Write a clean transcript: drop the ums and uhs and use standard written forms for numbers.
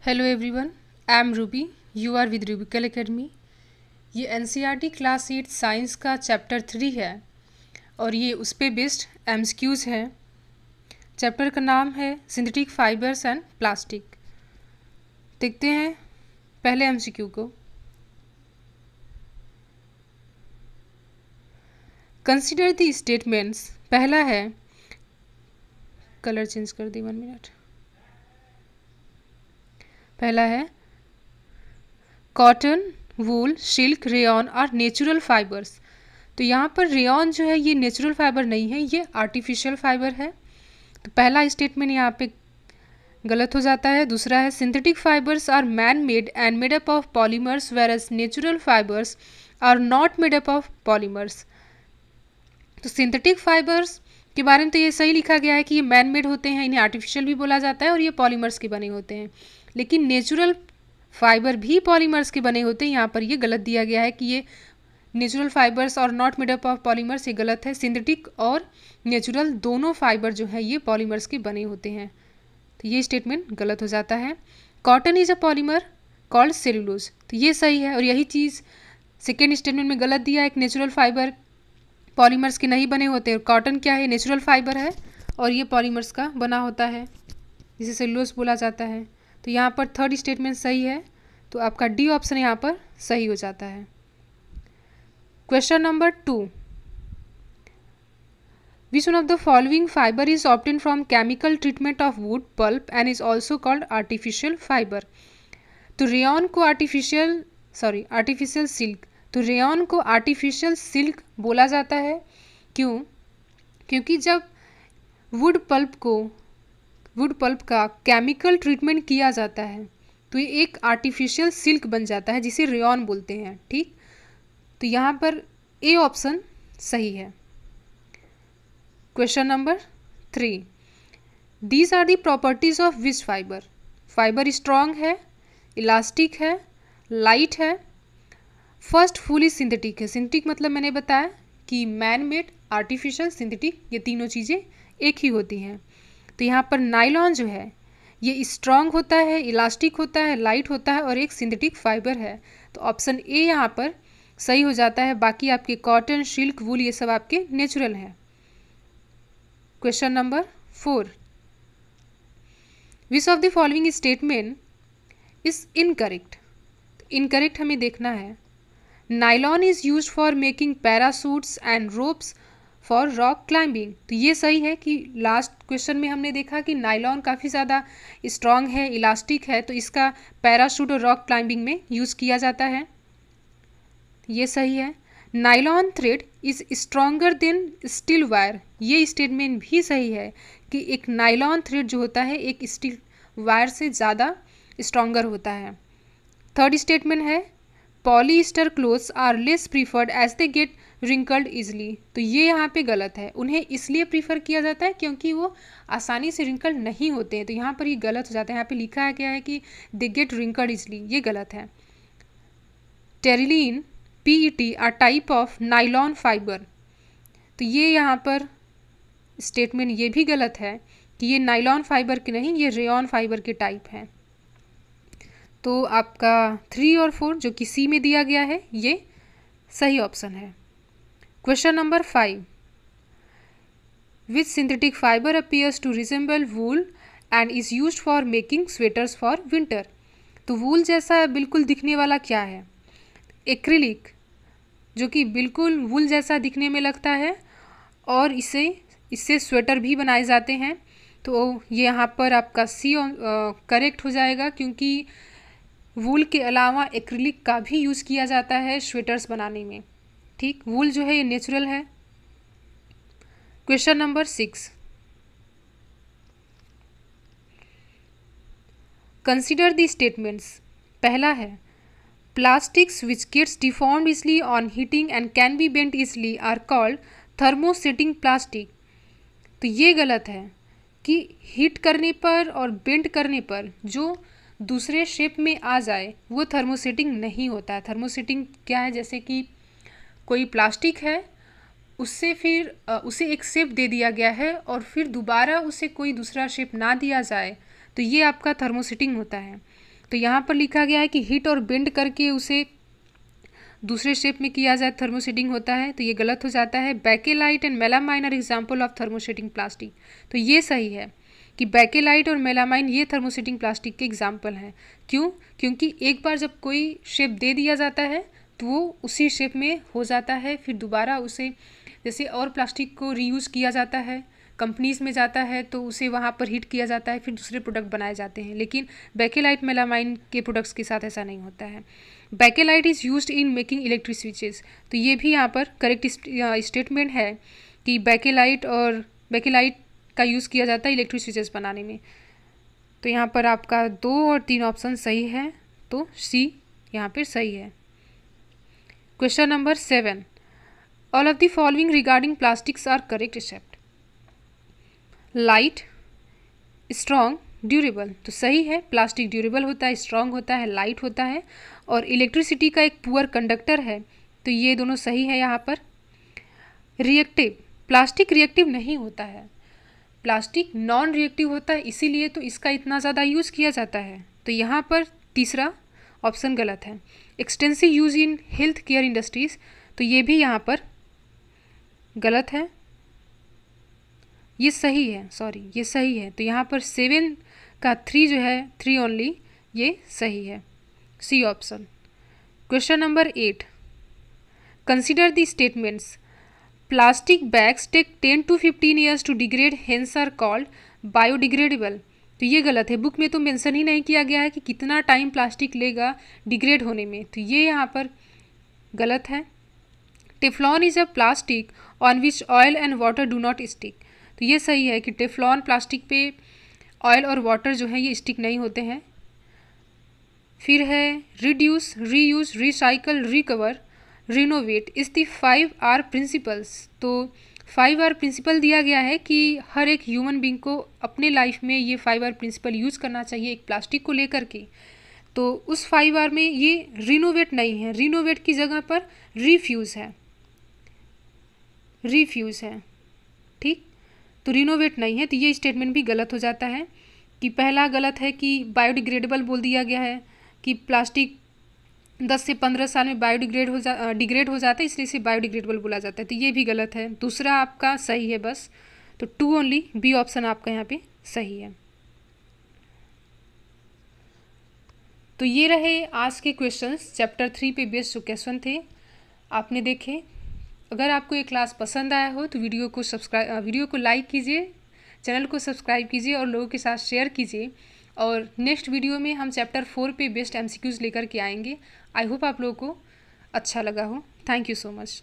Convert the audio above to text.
Hello everyone, I am Ruby. You are with Rubical Academy. ये NCERT class 8 science का chapter 3 है और ये उस पे बेस्ड एमसीक्यूज़ हैं। चैप्टर का नाम है सिंथेटिक फाइबर्स एंड प्लास्टिक। देखते हैं पहले एमसीक्यू को। Consider the statements. पहला है, कलर चेंज कर दी 1 मिनट। पहला है कॉटन, वूल, सिल्क, रेयॉन और नेचुरल फाइबर्स। तो यहाँ पर रेयॉन जो है ये नेचुरल फाइबर नहीं है, ये आर्टिफिशियल फाइबर है। तो पहला स्टेटमेंट यहाँ पे गलत हो जाता है। दूसरा है synthetic fibres are man made and made up of polymers whereas natural fibres are not made up of polymers. तो सिंथेटिक फाइबर्स के बारे में तो ये सही लिखा गया है कि ये मैन मेड होते हैं, इन्हें आर्टिफिशियल भी बोला जाता है और ये पॉलीमर्स के बने होते हैं। लेकिन नेचुरल फाइबर भी पॉलीमर्स के बने होते हैं, यहाँ पर ये गलत दिया गया है कि ये नेचुरल फाइबर्स और not made up of polymers, ये गलत है। सिंथेटिक और नेचुरल दोनों फाइबर जो है ये पॉलीमर्स के बने होते हैं, तो ये स्टेटमेंट गलत हो जाता है। Cotton is a polymer called cellulose, तो ये सही है। और यही चीज़ सेकेंड स्टेटमेंट में गलत दिया है, एक नेचुरल फाइबर पॉलीमर्स के नहीं बने होते। और कॉटन क्या है, नेचुरल फाइबर है और ये पॉलीमर्स का बना होता है, जिसे सेलुलोज बोला जाता है। तो यहाँ पर थर्ड स्टेटमेंट सही है, तो आपका डी ऑप्शन यहाँ पर सही हो जाता है। Question number 2, which one of the following fibre is obtain from chemical treatment of wood pulp and is also called artificial fibre. तो रेयॉन को आर्टिफिशियल सिल्क, तो रेयॉन को आर्टिफिशियल सिल्क बोला जाता है। क्यों? क्योंकि जब वुड पल्प का केमिकल ट्रीटमेंट किया जाता है तो ये एक आर्टिफिशियल सिल्क बन जाता है, जिसे रेयॉन बोलते हैं। ठीक, तो यहाँ पर ए ऑप्शन सही है। Question number 3, these are the properties of which fibre. Fibre strong है, इलास्टिक है, लाइट है, फर्स्ट फुली सिंथेटिक है। सिंथेटिक मतलब मैंने बताया कि मैन मेड, आर्टिफिशियल, सिंथेटिक, ये तीनों चीज़ें एक ही होती हैं। तो यहाँ पर नायलॉन जो है ये स्ट्रॉन्ग होता है, इलास्टिक होता है, लाइट होता है और एक सिंथेटिक फाइबर है। तो ऑप्शन ए यहाँ पर सही हो जाता है। बाकी आपके कॉटन, सिल्क, वूल ये सब आपके नेचुरल हैं। Question number 4, which of the following statement is incorrect. Incorrect हमें देखना है। Nylon is use for making parachutes and ropes for rock climbing, तो ये सही है कि लास्ट क्वेश्चन में हमने देखा कि नायलॉन काफ़ी ज़्यादा स्ट्रॉन्ग है, इलास्टिक है, तो इसका पैराशूट और रॉक क्लाइंबिंग में यूज़ किया जाता है, ये सही है। Nylon thread is stronger than steel wire, ये स्टेटमेंट भी सही है कि एक नायलॉन थ्रेड जो होता है एक स्टील वायर से ज़्यादा स्ट्रॉन्गर होता है। थर्ड स्टेटमेंट है polyester clothes are less preferred as they get wrinkled easily, तो ये यहाँ पे गलत है। उन्हें इसलिए प्रीफर किया जाता है क्योंकि वो आसानी से रिंकल्ड नहीं होते हैं, तो यहाँ पर ये गलत हो जाता है। यहाँ पे लिखा है क्या है कि दे गेट रिंकल्ड इजली, ये गलत है। Terylene, PET are type of nylon fibre, तो ये यहाँ पर स्टेटमेंट ये भी गलत है कि ये नाइलॉन फाइबर के नहीं, ये रेयॉन फाइबर के टाइप हैं। तो आपका 3 और 4 जो कि सी में दिया गया है ये सही ऑप्शन है। Question number 5, which synthetic fibre appears to resemble wool and is used for making sweaters for winter. तो वूल जैसा बिल्कुल दिखने वाला क्या है? एक्रिलिक, जो कि बिल्कुल वूल जैसा दिखने में लगता है और इससे स्वेटर भी बनाए जाते हैं। तो ये यहाँ पर आपका सी करेक्ट हो जाएगा, क्योंकि वूल के अलावा एक्रिलिक का भी यूज़ किया जाता है स्वेटर्स बनाने में। ठीक, वूल जो है ये नेचुरल है। Question number 6, consider the statements. पहला है plastics which gets deformed easily on heating and can be bent easily are called thermosetting plastic, तो ये गलत है कि हीट करने पर और बेंट करने पर जो दूसरे शेप में आ जाए वो थर्मोसेटिंग नहीं होता है। थर्मोसेटिंग क्या है, जैसे कि कोई प्लास्टिक है, उससे फिर उसे एक शेप दे दिया गया है और फिर दोबारा उसे कोई दूसरा शेप ना दिया जाए, तो ये आपका थर्मोसेटिंग होता है। तो यहाँ पर लिखा गया है कि हीट और बेंड करके उसे दूसरे शेप में किया जाए थर्मोसेटिंग होता है, तो ये गलत हो जाता है। Bakelite and melamine are example of thermosetting plastic, तो ये सही है कि बेकेलाइट और मेलामाइन ये थर्मोसेटिंग प्लास्टिक के एग्जाम्पल हैं। क्यों? क्योंकि एक बार जब कोई शेप दे दिया जाता है तो वो उसी शेप में हो जाता है, फिर दोबारा उसे जैसे और प्लास्टिक को रीयूज़ किया जाता है, कंपनीज़ में जाता है तो उसे वहाँ पर हीट किया जाता है, फिर दूसरे प्रोडक्ट बनाए जाते हैं। लेकिन बेकेलाइट मेलामाइन के प्रोडक्ट्स के साथ ऐसा नहीं होता है। Bakelite is used in making electric switches, तो ये भी यहाँ पर करेक्ट स्टेटमेंट है कि बेकेलाइट का यूज़ किया जाता है इलेक्ट्रिक स्विचेस बनाने में। तो यहाँ पर आपका 2 और 3 ऑप्शन सही है, तो सी यहाँ पर सही है। Question number 7, all of the following regarding plastics are correct except light, strong, durable, तो सही है। प्लास्टिक ड्यूरेबल होता है, स्ट्रॉन्ग होता है, लाइट होता है और इलेक्ट्रिसिटी का एक पुअर कंडक्टर है, तो ये दोनों सही है। यहाँ पर रिएक्टिव, प्लास्टिक रिएक्टिव नहीं होता है, प्लास्टिक नॉन रिएक्टिव होता है, इसीलिए तो इसका इतना ज़्यादा यूज़ किया जाता है, तो यहाँ पर तीसरा ऑप्शन गलत है। Extensive use in health care industries, तो ये भी यहाँ पर गलत है, ये सही है, सॉरी ये सही है। तो यहाँ पर 7 का 3 जो है 3 ओनली, ये सही है, C option. Question number 8, consider the statements plastic bags take 10 to 15 years to degrade hence are called biodegradable, तो ये गलत है। बुक में तो मेंशन ही नहीं किया गया है कि कितना टाइम प्लास्टिक लेगा डिग्रेड होने में, तो ये यहाँ पर गलत है। Teflon is a plastic on which oil and water do not stick, तो ये सही है कि टेफ्लॉन प्लास्टिक पे ऑयल और वाटर जो है ये स्टिक नहीं होते हैं। फिर है reduce, reuse, recycle, recover, renovate इस दी 5R प्रिंसिपल्स, तो 5R प्रिंसिपल दिया गया है कि हर एक ह्यूमन बींग को अपने लाइफ में ये 5R प्रिंसिपल यूज़ करना चाहिए एक प्लास्टिक को लेकर के। तो उस 5R में ये रिनोवेट नहीं है, रिनोवेट की जगह पर रिफ्यूज़ है, रिफ्यूज़ है, ठीक। तो रिनोवेट नहीं है, तो ये स्टेटमेंट भी गलत हो जाता है कि पहला गलत है कि बायोडिग्रेडेबल बोल दिया गया है कि प्लास्टिक 10 से 15 साल में डिग्रेड हो जाता है, इसलिए इसे बायोडिग्रेडेबल बोला जाता है, तो ये भी गलत है। दूसरा आपका सही है बस, तो 2 ओनली, बी ऑप्शन आपका यहाँ पे सही है। तो ये रहे आज के क्वेश्चंस, चैप्टर 3 पे बेस्ड जो क्वेश्चन थे आपने देखे। अगर आपको ये क्लास पसंद आया हो तो वीडियो को लाइक कीजिए, चैनल को सब्सक्राइब कीजिए और लोगों के साथ शेयर कीजिए। और नेक्स्ट वीडियो में हम चैप्टर 4 पे बेस्ट MCQs लेकर के आएंगे। आई होप आप लोगों को अच्छा लगा हो। Thank you so much.